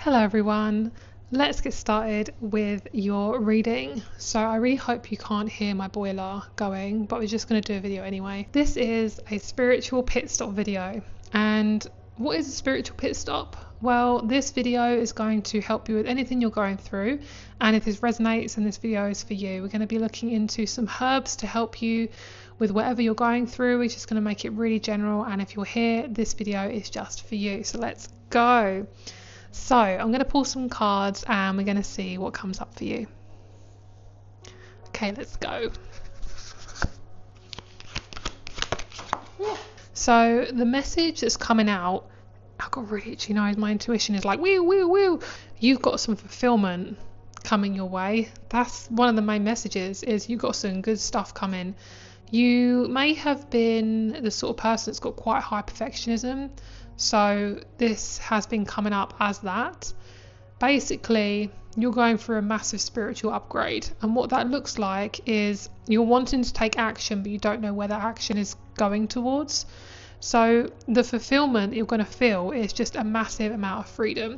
Hello everyone, let's get started with your reading. So I really hope you can't hear my boiler going, but we're just going to do a video anyway. This is a spiritual pit stop video. And what is a spiritual pit stop? Well, this video is going to help you with anything you're going through, and if this resonates and this video is for you, we're going to be looking into some herbs to help you with whatever you're going through. We're just going to make it really general, and if you're here, this video is just for you. So let's go. So I'm going to pull some cards and we're going to see what comes up for you. Okay, let's go. So the message that's coming out, I've got really itchy nose. My intuition is like, woo, woo, woo. You've got some fulfillment coming your way. That's one of the main messages, is you've got some good stuff coming. You may have been the sort of person that's got quite high perfectionism. So this has been coming up as that. Basically, you're going through a massive spiritual upgrade. And what that looks like is you're wanting to take action, but you don't know where that action is going towards. So the fulfillment you're going to feel is just a massive amount of freedom.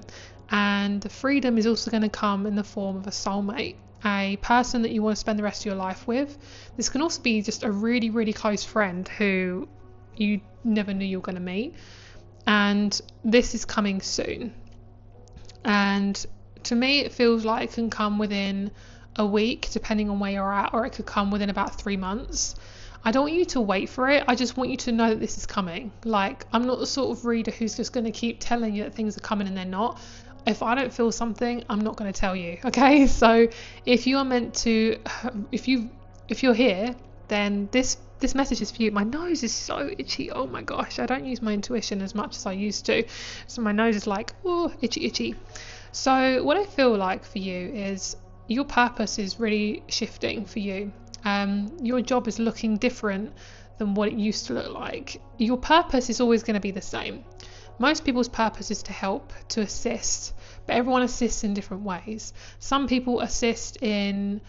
And the freedom is also going to come in the form of a soulmate, a person that you want to spend the rest of your life with. This can also be just a really, really close friend who you never knew you were going to meet. And this is coming soon. And to me, it feels like it can come within a week, depending on where you're at, or it could come within about 3 months. I don't want you to wait for it. I just want you to know that this is coming. Like, I'm not the sort of reader who's just going to keep telling you that things are coming and they're not. If I don't feel something, I'm not going to tell you. Okay. So if you are meant to, if you're here, then this message is for you. My nose is so itchy. Oh my gosh, I don't use my intuition as much as I used to. So my nose is like, oh, itchy. So what I feel like for you is your purpose is really shifting for you. Your job is looking different than what it used to look like. Your purpose is always going to be the same. Most people's purpose is to help, to assist, but everyone assists in different ways. Some people assist in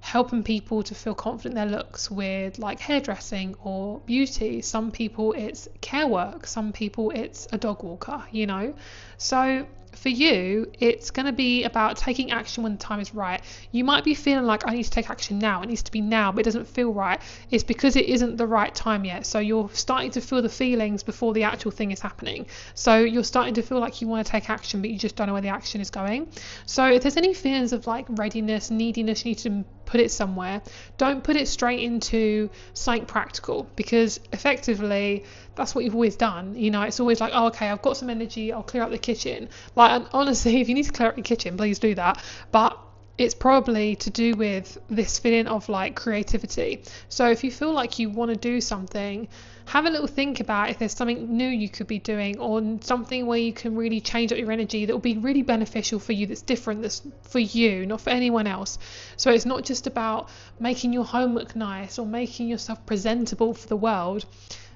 helping people to feel confident in their looks with like hairdressing or beauty. Some people it's care work, some people it's a dog walker, you know. So for you, it's going to be about taking action when the time is right. You might be feeling like, I need to take action now, it needs to be now, but it doesn't feel right. It's because it isn't the right time yet. So you're starting to feel the feelings before the actual thing is happening. So you're starting to feel like you want to take action, but you just don't know where the action is going. So if there's any feelings of like readiness, neediness, you need to put it somewhere. Don't put it straight into something practical, because effectively that's what you've always done. You know, it's always like, oh, okay, I've got some energy, I'll clear up the kitchen. Like, and honestly, if you need to clear up your kitchen, please do that. But it's probably to do with this feeling of like creativity. So if you feel like you want to do something, have a little think about if there's something new you could be doing, or something where you can really change up your energy that will be really beneficial for you, that's different, that's for you, not for anyone else. So it's not just about making your home look nice or making yourself presentable for the world.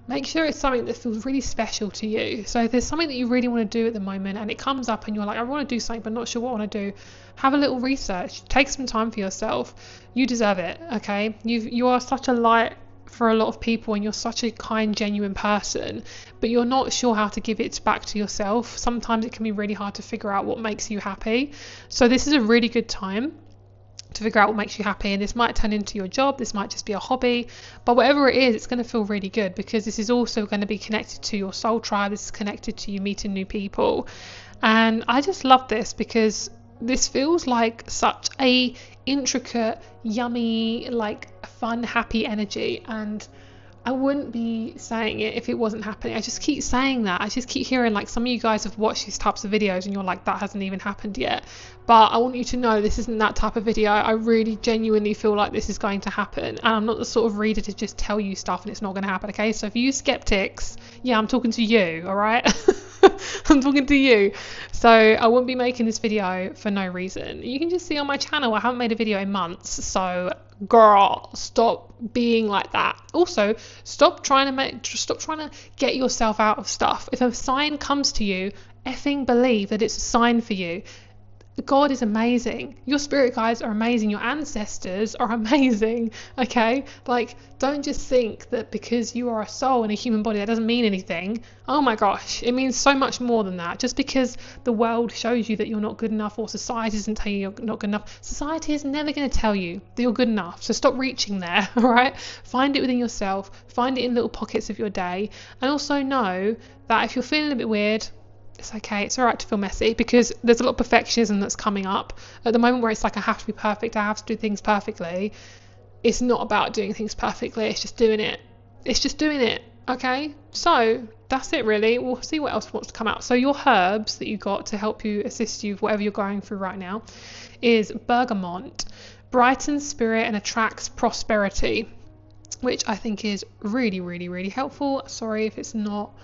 Make sure it's something that feels really special to you. So if there's something that you really want to do at the moment and it comes up and you're like, I want to do something but not sure what I want to do, have a little research, take some time for yourself. You deserve it, okay? You are such a light for a lot of people, and you're such a kind, genuine person, but you're not sure how to give it back to yourself. Sometimes it can be really hard to figure out what makes you happy. So this is a really good time to figure out what makes you happy, and this might turn into your job, this might just be a hobby, but whatever it is, it's going to feel really good, because this is also going to be connected to your soul tribe. This is connected to you meeting new people, and I just love this because this feels like such a intricate, yummy, like fun, happy energy, and I wouldn't be saying it if it wasn't happening. I just keep saying that. I just keep hearing like some of you guys have watched these types of videos and you're like, that hasn't even happened yet. But I want you to know this isn't that type of video. I really genuinely feel like this is going to happen. And I'm not the sort of reader to just tell you stuff and it's not going to happen. Okay, so for you skeptics, yeah, I'm talking to you, all right? I'm talking to you. So I wouldn't be making this video for no reason. You can just see on my channel, I haven't made a video in months. So girl, stop being like that. Also, stop trying to get yourself out of stuff. If a sign comes to you, effing believe that it's a sign for you. God is amazing. Your spirit guides are amazing. Your ancestors are amazing. Okay? Like, don't just think that because you are a soul in a human body, that doesn't mean anything. Oh my gosh, it means so much more than that. Just because the world shows you that you're not good enough, or society doesn't tell you you're not good enough, society is never going to tell you that you're good enough. So stop reaching there, all right? Find it within yourself. Find it in little pockets of your day. And also know that if you're feeling a bit weird, it's okay, it's all right to feel messy, because there's a lot of perfectionism that's coming up at the moment, where it's like, I have to be perfect, I have to do things perfectly. It's not about doing things perfectly, it's just doing it. Okay, so that's it really. We'll see what else wants to come out. So your herbs that you got to help you, assist you with whatever you're going through right now, is bergamot. Brightens spirit and attracts prosperity, which I think is really, really, really helpful. Sorry if it's not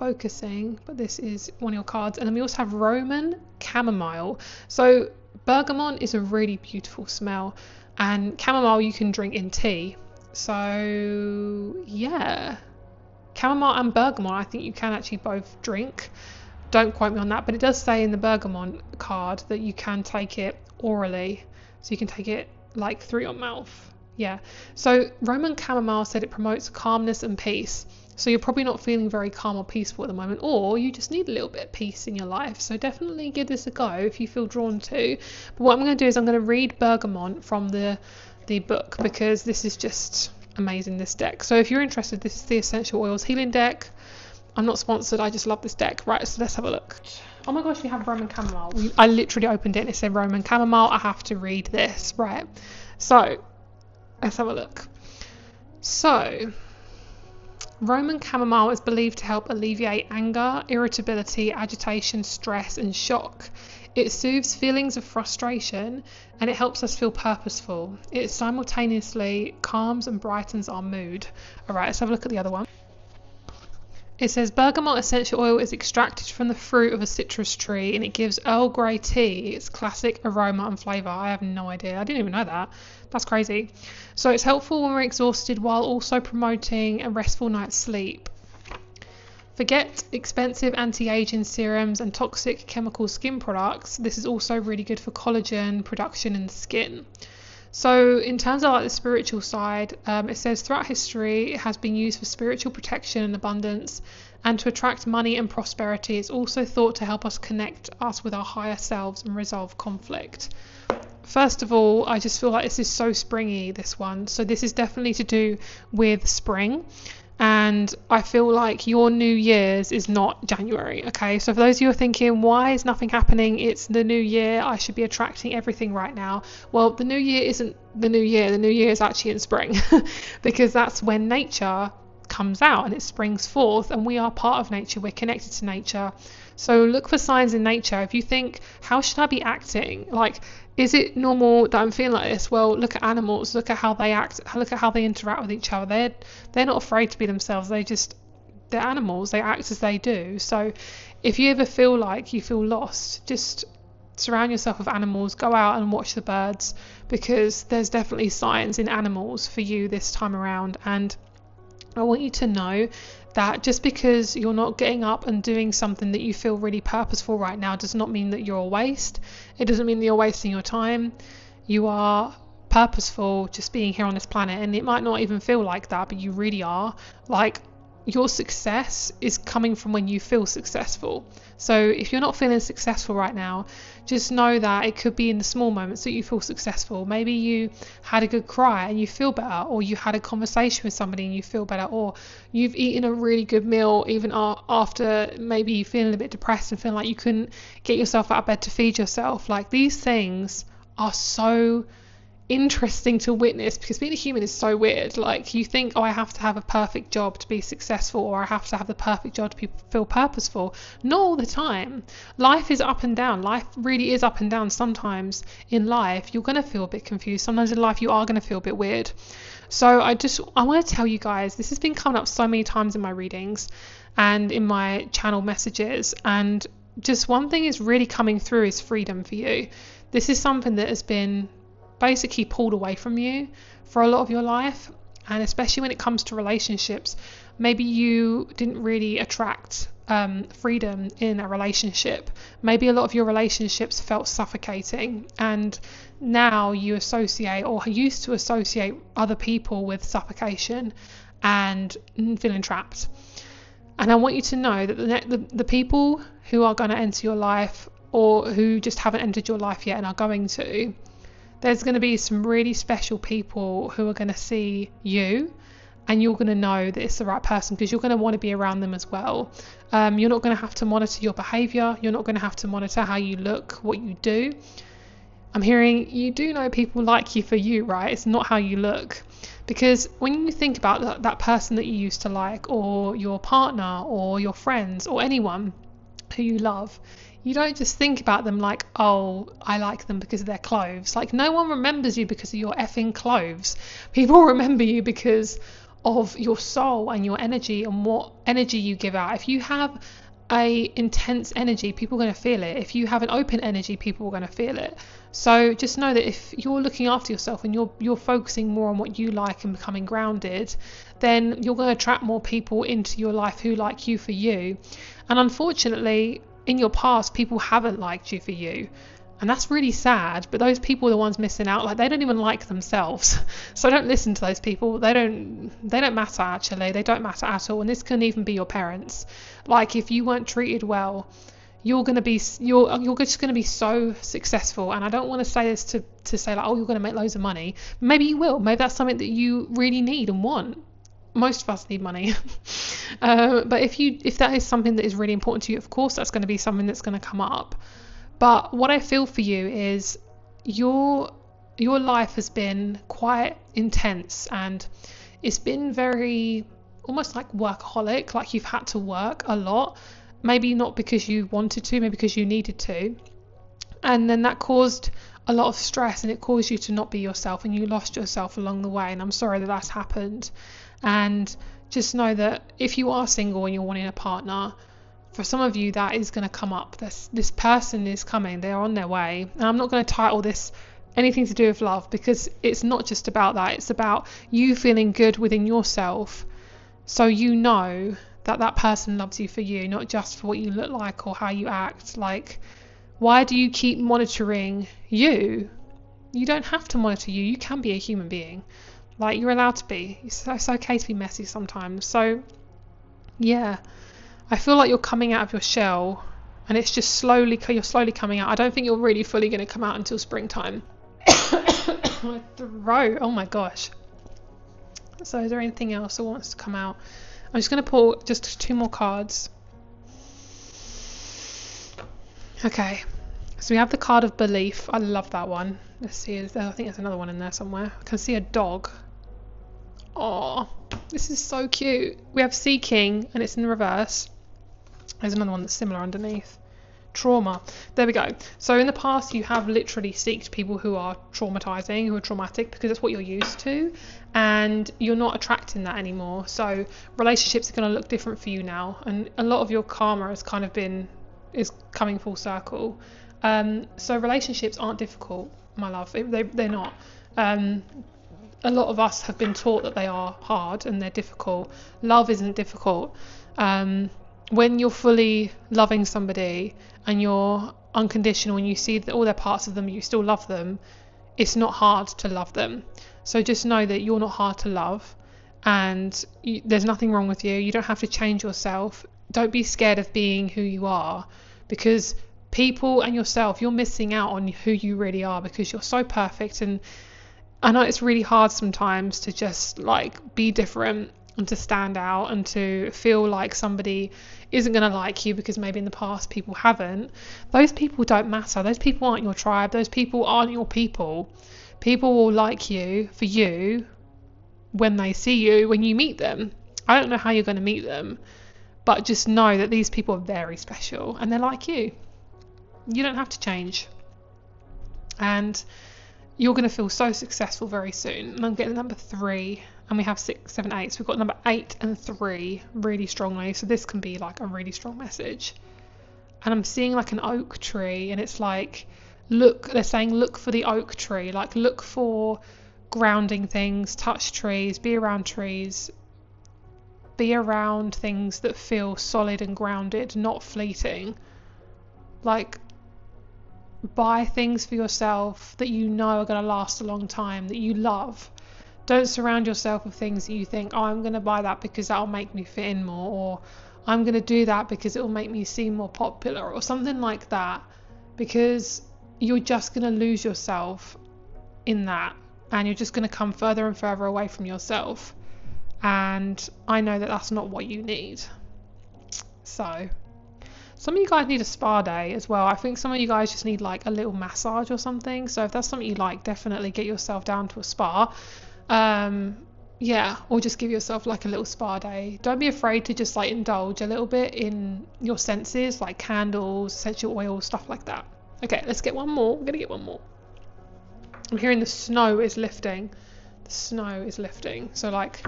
focusing, but this is one of your cards. And then we also have Roman chamomile. So bergamot is a really beautiful smell, and chamomile you can drink in tea. So yeah, chamomile and bergamot I think you can actually both drink. Don't quote me on that, but it does say in the bergamot card that you can take it orally, so you can take it like through your mouth. Yeah, so Roman chamomile said it promotes calmness and peace. So you're probably not feeling very calm or peaceful at the moment, or you just need a little bit of peace in your life. So definitely give this a go if you feel drawn to. But what I'm going to do is I'm going to read bergamot from the book, because this is just amazing, this deck. So if you're interested, this is the Essential Oils Healing Deck. I'm not sponsored, I just love this deck. Right, so let's have a look. Oh my gosh, we have Roman chamomile. I literally opened it and it said Roman chamomile. I have to read this, right? So let's have a look. So Roman chamomile is believed to help alleviate anger, irritability, agitation, stress, and shock. It soothes feelings of frustration, and it helps us feel purposeful. It simultaneously calms and brightens our mood. All right, let's have a look at the other one. It says bergamot essential oil is extracted from the fruit of a citrus tree, and it gives Earl Grey tea its classic aroma and flavour. I have no idea. I didn't even know that. That's crazy. So it's helpful when we're exhausted, while also promoting a restful night's sleep. Forget expensive anti-aging serums and toxic chemical skin products. This is also really good for collagen production in the skin. So in terms of like the spiritual side, it says throughout history it has been used for spiritual protection and abundance, and to attract money and prosperity. It's also thought to help us connect us with our higher selves and resolve conflict. First of all, I just feel like this is so springy, this one. So this is definitely to do with spring. And I feel like your New Year's is not January, okay? So for those of you who are thinking, why is nothing happening? It's the new year, I should be attracting everything right now. Well, the new year isn't the new year is actually in spring because that's when nature comes out and it springs forth, and we are part of nature, we're connected to nature. So look for signs in nature. If you think, how should I be acting? Like, is it normal that I'm feeling like this? Well, look at animals, look at how they act, look at how they interact with each other. They're not afraid to be themselves. They're animals, they act as they do. So if you ever feel like you feel lost, just surround yourself with animals, go out and watch the birds, because there's definitely signs in animals for you this time around. And I want you to know that just because you're not getting up and doing something that you feel really purposeful right now does not mean that you're a waste. It doesn't mean that you're wasting your time. You are purposeful just being here on this planet, and it might not even feel like that, but you really are. Like, your success is coming from when you feel successful. So if you're not feeling successful right now, just know that it could be in the small moments that you feel successful. Maybe you had a good cry and you feel better, or you had a conversation with somebody and you feel better, or you've eaten a really good meal even after maybe you feeling a bit depressed and feeling like you couldn't get yourself out of bed to feed yourself. Like, these things are so interesting to witness, because being a human is so weird. Like, you think, oh, I have to have a perfect job to be successful, or I have to have the perfect job to feel purposeful. Not all the time. Life is up and down. Life really is up and down. Sometimes in life you're going to feel a bit confused. Sometimes in life you are going to feel a bit weird. So I want to tell you guys, this has been coming up so many times in my readings and in my channel messages, and just one thing is really coming through is freedom for you. This is something that has been basically pulled away from you for a lot of your life, and especially when it comes to relationships, maybe you didn't really attract freedom in a relationship. Maybe a lot of your relationships felt suffocating, and now you associate or used to associate other people with suffocation and feeling trapped. And I want you to know that the people who are going to enter your life, or who just haven't entered your life yet and are going to, there's going to be some really special people who are going to see you, and you're going to know that it's the right person, because you're going to want to be around them as well. You're not going to have to monitor your behaviour. You're not going to have to monitor how you look, what you do. I'm hearing you do know people like you for you, right? It's not how you look. Because when you think about that person that you used to like, or your partner, or your friends, or anyone who you love, you don't just think about them like, oh, I like them because of their clothes. Like, no one remembers you because of your effing clothes. People remember you because of your soul and your energy, and what energy you give out. If you have a intense energy, people are going to feel it. If you have an open energy, people are going to feel it. So just know that if you're looking after yourself and you're focusing more on what you like and becoming grounded, then you're going to attract more people into your life who like you for you. And unfortunately, in your past, people haven't liked you for you, and that's really sad. But those people are the ones missing out. Like, they don't even like themselves. So don't listen to those people. They don't matter. Actually, they don't matter at all. And this can even be your parents. Like, if you weren't treated well, you're just going to be so successful. And I don't want to say this to say like, oh, you're going to make loads of money. Maybe you will. Maybe that's something that you really need and want. Most of us need money. But if that is something that is really important to you, of course that's going to be something that's going to come up. But what I feel for you is your life has been quite intense, and it's been very almost like workaholic. Like, you've had to work a lot, maybe not because you wanted to, maybe because you needed to, and then that caused a lot of stress, and it caused you to not be yourself, and you lost yourself along the way. And I'm sorry that that's happened. And just know that if you are single and you're wanting a partner, for some of you that is going to come up. This person is coming. They're on their way. And I'm not going to title this anything to do with love, because it's not just about that. It's about you feeling good within yourself, so you know that person loves you for you, not just for what you look like or how you act. Like, why do you keep monitoring you? You don't have to monitor you. You can be a human being. Like, you're allowed to be. It's okay to be messy sometimes. So yeah, I feel like you're coming out of your shell, and it's just you're slowly coming out. I don't think you're really fully going to come out until springtime. My throat, oh my gosh. So is there anything else that wants to come out? I'm just going to pull just 2 more cards. Okay, so we have the card of belief. I love that one. Let's see, I think there's another one in there somewhere. I can see a dog. Oh, this is so cute. We have seeking, and it's in reverse. There's another one that's similar underneath. Trauma. There we go. So in the past, you have literally seeked people who are traumatizing, who are traumatic, because that's what you're used to, and you're not attracting that anymore. So relationships are going to look different for you now, and a lot of your karma has kind of is coming full circle. So relationships aren't difficult, my love. They're not. A lot of us have been taught that they are hard and they're difficult. Love isn't difficult. When you're fully loving somebody and you're unconditional, and you see that all their parts of them, you still love them, it's not hard to love them. So just know that you're not hard to love, and there's nothing wrong with you. You don't have to change yourself. Don't be scared of being who you are, because people and yourself, you're missing out on who you really are, because you're so perfect. And I know it's really hard sometimes to just like be different and to stand out and to feel like somebody isn't going to like you because maybe in the past people haven't. Those people don't matter. Those people aren't your tribe. Those people aren't your people. People will like you for you when they see you, when you meet them. I don't know how you're going to meet them, but just know that these people are very special and they're like you. You don't have to change. And you're going to feel so successful very soon. And I'm getting number 3, and we have 6, 7, 8. So we've got number 8 and 3 really strongly. So this can be like a really strong message. And I'm seeing like an oak tree, and it's like, they're saying look for the oak tree. Like, look for grounding things, touch trees, be around trees. be around things that feel solid and grounded, not fleeting. Like, buy things for yourself that you know are going to last a long time, that you love. Don't surround yourself with things that you think, oh, I'm going to buy that because that'll make me fit in more, or I'm going to do that because it will make me seem more popular, or something like that, because you're just going to lose yourself in that, and you're just going to come further and further away from yourself. And I know that that's not what you need. So some of you guys need a spa day as well. I think some of you guys just need like a little massage or something. So if that's something you like, definitely get yourself down to a spa. Or just give yourself like a little spa day. Don't be afraid to just like indulge a little bit in your senses, like candles, essential oils, stuff like that. Okay, let's get one more. I'm gonna get one more. I'm hearing the snow is lifting. The snow is lifting. So like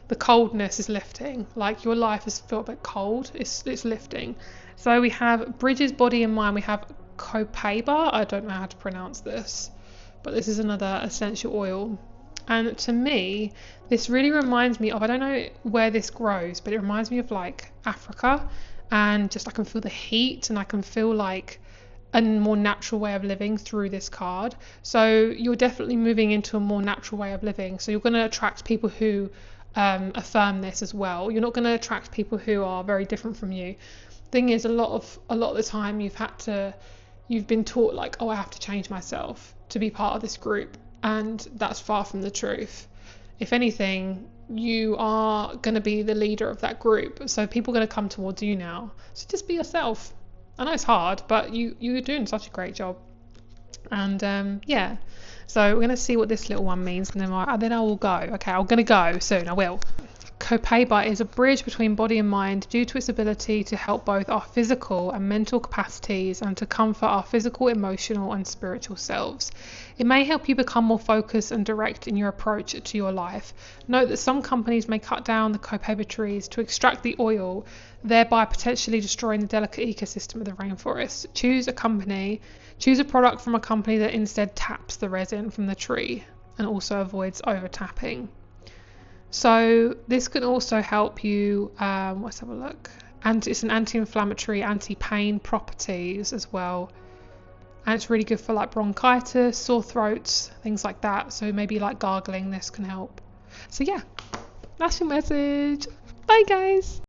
the coldness is lifting. Like your life has felt a bit cold. It's lifting. So we have Bridges, Body and Mind. We have copaiba. I don't know how to pronounce this, but this is another essential oil. And to me, this really reminds me of, I don't know where this grows, but it reminds me of like Africa, and just I can feel the heat, and I can feel like a more natural way of living through this card. So you're definitely moving into a more natural way of living. So you're going to attract people who affirm this as well. You're not going to attract people who are very different from you. Thing is, a lot of the time you've been taught like, oh, I have to change myself to be part of this group, and that's far from the truth. If anything, you are going to be the leader of that group, so people are going to come towards you now. So just be yourself. I know it's hard, but you're doing such a great job. And so we're going to see what this little one means, and then I will go. Okay, I'm going to go soon. I will. Copaiba is a bridge between body and mind due to its ability to help both our physical and mental capacities and to comfort our physical, emotional and spiritual selves. It may help you become more focused and direct in your approach to your life. Note that some companies may cut down the copaiba trees to extract the oil, thereby potentially destroying the delicate ecosystem of the rainforest. Choose a product from a company that instead taps the resin from the tree and also avoids over tapping. So this can also help you, let's have a look, and it's an anti-inflammatory, anti-pain properties as well, and it's really good for like bronchitis, sore throats, things like that. So maybe like gargling, this can help. So yeah, that's your message. Bye guys.